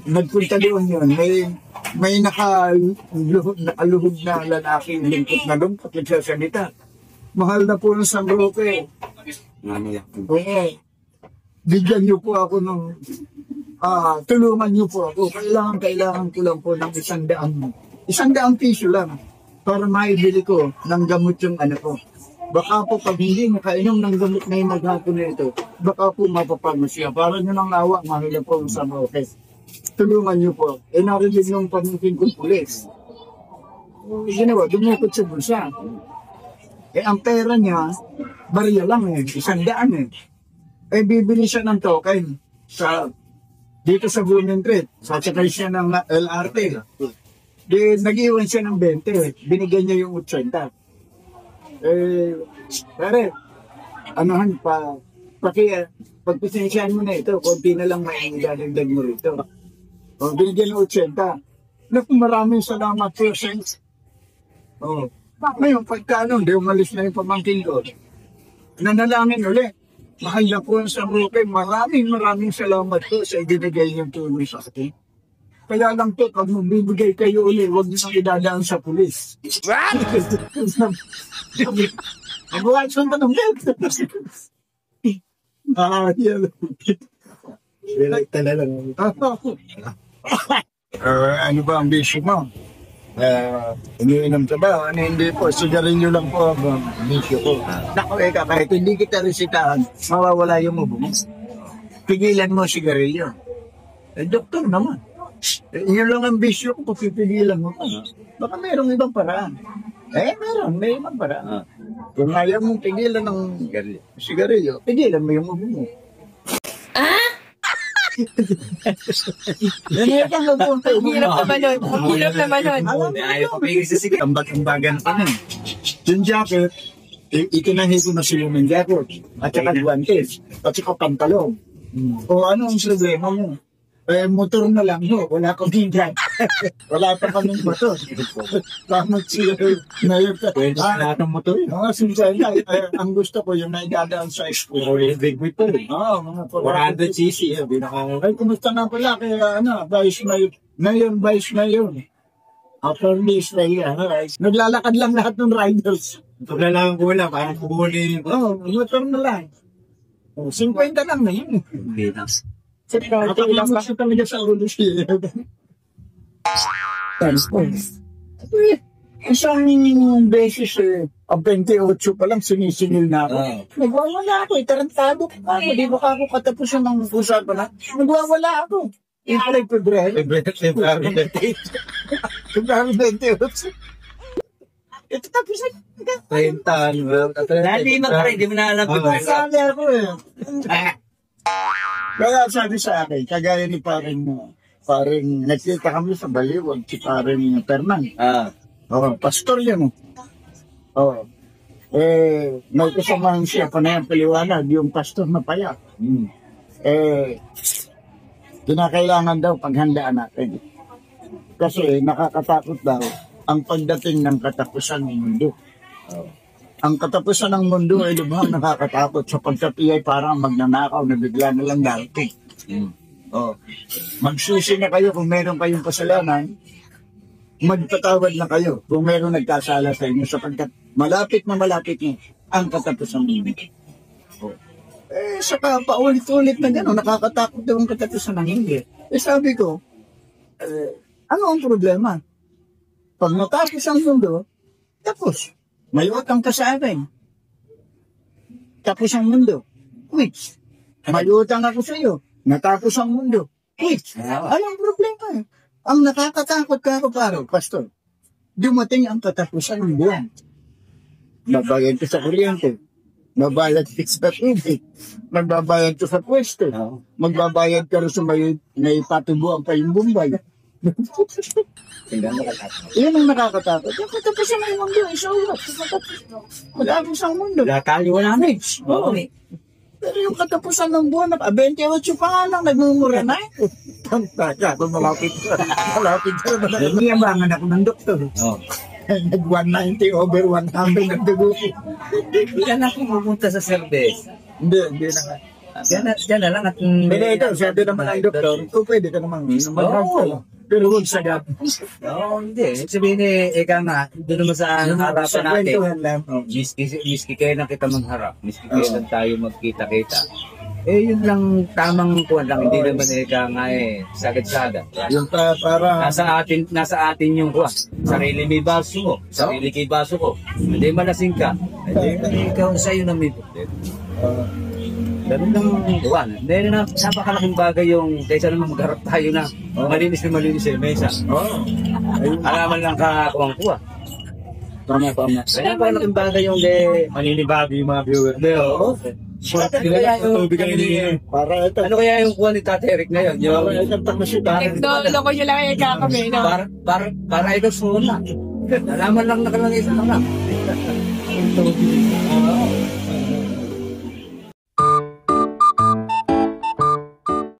Nagpunta doon yun. May nakaluhod na lalaki, lingkot na doon, nagsasalita. Mahal na po ng San Roque. Oo. Bigyan niyo po ako ng, tulungan niyo po ako. Kailangan ko lang po ng 100 piso lang para maibili ko ng gamot yung ano ko. Baka po pag hindi nakainom ng gamot na yung maghapon na ito, baka po mapapagod siya. Para nyo ng awa, mahal po ng San Roque. Tulungan niyo po. Narinig yung pamangkin kong pulis. Ginawa, dumukot sa bulsa. Ang pera niya, barya lang 100 bibili siya ng token dito sa Blooming Street. Sasakay siya ng LRT. Nag-iwan siya ng 20. Binigyan niya yung 80. Pare, anuhan pa, pagpasensyahan mo na ito, konti na lang may dadagdag mo rito. Binigyan ng 80. Naku, maraming salamat po, Sense. Ngayon, pagkano, di umalis na yung pamangkin ko. Nanalangin ulit. Mahal na po sa Roque. Maraming salamat po sa ibinigay yung tulong sa akin. Kaya lang po, pag magbibigay kayo ulit, huwag niyo nang idadaan sa pulis. What? Mabuhay sa tanong yan. Yan. Ano ba ang bisyo mo? Iniinom ka ba? Hindi po, sigarilyo lang po ang bisyo ko. Naku, kahit hindi kita resitahan, mawawala yung ubo mo. Pigilan mo sigarilyo. Doktor naman. Yun lang ang bisyo ko, pipigilan mo pa. Baka mayroong ibang paraan. May ibang paraan. Kung ayaw mong pigilan ng sigarilyo, pigilan mo yung ubo mo. Hirap naman nun. Ayaw pa pigil sa sigarilyo. Ambag-ambagan pa nun. Yung jacket, itinahi ko na siya yung jacket. At saka guantes. At saka pantalon. O ano ang problema mo? Motor na lang ho, wala akong hinggan. Wala pa kaming motor. Bakit siya ngayon ka? Wala akong motor. Ang gusto ko yung naidadaan sa school. Big whip po. Mga 400cc. Ay, kumusta nga pala kaya vice mayor. After this na yan, naglalakad lang lahat ng riders. Paglalangan ko lang, parang kubuli. Motor na lang. 50 lang na yun. Hindi na. Nakakailang siya talaga sa ulo siya. Isang beses 28 pa lang sinisingil na ako. Nagwawala ako, tarantado ko ako. Di ba ako katapusan ng usapan na? Nagwawala ako. Ikalay February. February 28. Ito tapusan. 30. Dali mag-try, di mo na alam. Sabi ako Kaya sabi sa akin, kagaya ni parang nagkita kami sa Baliwag, si parang Fernan. Pastor yan. May kasamahan siya, panayang paliwanag, yung pastor na paya. Kinakailangan daw paghandaan natin. Kasi nakakatakot daw ang pagdating ng katapusan ng mundo. Ang katapusan ng mundo ay lubhang nakakatakot sapagkat iyay parang magnanakaw na bigla na lang darating. Magsusi na kayo kung meron kayong kasalanan, magpatawad na kayo kung meron nagkasala sa inyo sapagkat malapit na ang katapusan ng mundo. Saka paulit-ulit na gano'n, nakakatakot daw ang katapusan ng hindi. Sabi ko, ano ang problema? Pag natapos ang mundo, tapos. May utang ka sa akin. Tapos ang mundo. Which? May utang ako sa iyo. Natapos ang mundo. Which? Anong problema? Ang nakakatakot ka ako paro, pastor. Dumating ang katapusan ng buwan. Babayad ko sa kuryente. Mabayad ka sa tubig. Magbabayad ko sa pwesto. Magbabayad ka rin sa may patubuan pa yung Bombay. Yan ang nakakatakot. Yung katapusan ng mundo, isaulat. Mag-agos ang mundo. Wala na. Pero yung katapusan ng buwan, 28 pa nga lang, nagmumura na. Tantaka, kung malapit ka. Niyabangan ako ng doktor. Nag-190 over 100 ng dugo ko. Yan ako pupunta sa service. Hindi na. Yan na lang at Pero ito, sabi naman ang doktor, kung pwede ka namang mag-harap. Pero huwag sagad. Oo, hindi. Sabihin eka nga, doon naman sa harapan Sa natin. kwentuhan lang. Miski kailan kita magharap, miski kailan tayo magkita-kita. Yun lang tamang kuwan lang, hindi naman nga sagad-sagad. Yung para Nasa atin yung kuwan. Sarili may baso mo, sarili kay baso ko. Hindi malasing ka. Hindi ikaw sa'yo na may problema. Ganun lang kuwan. Hindi na napakalaking bagay yung kaysa naman magharap tayo na malinis sa mesa. Alaman lang ka kuwang-kuwa. tama. Kaya napakalaking bagay yung Maninibago yung mga viewer. Oo. Tubig ang hinihingi. Para ito. Ano kaya yung kuha ni Tate Eric ngayon? Yung, Para ito takmasita. Loko nyo lang yung kami, no? para ikaw suna. Nalaman lang nakalangay sa mga.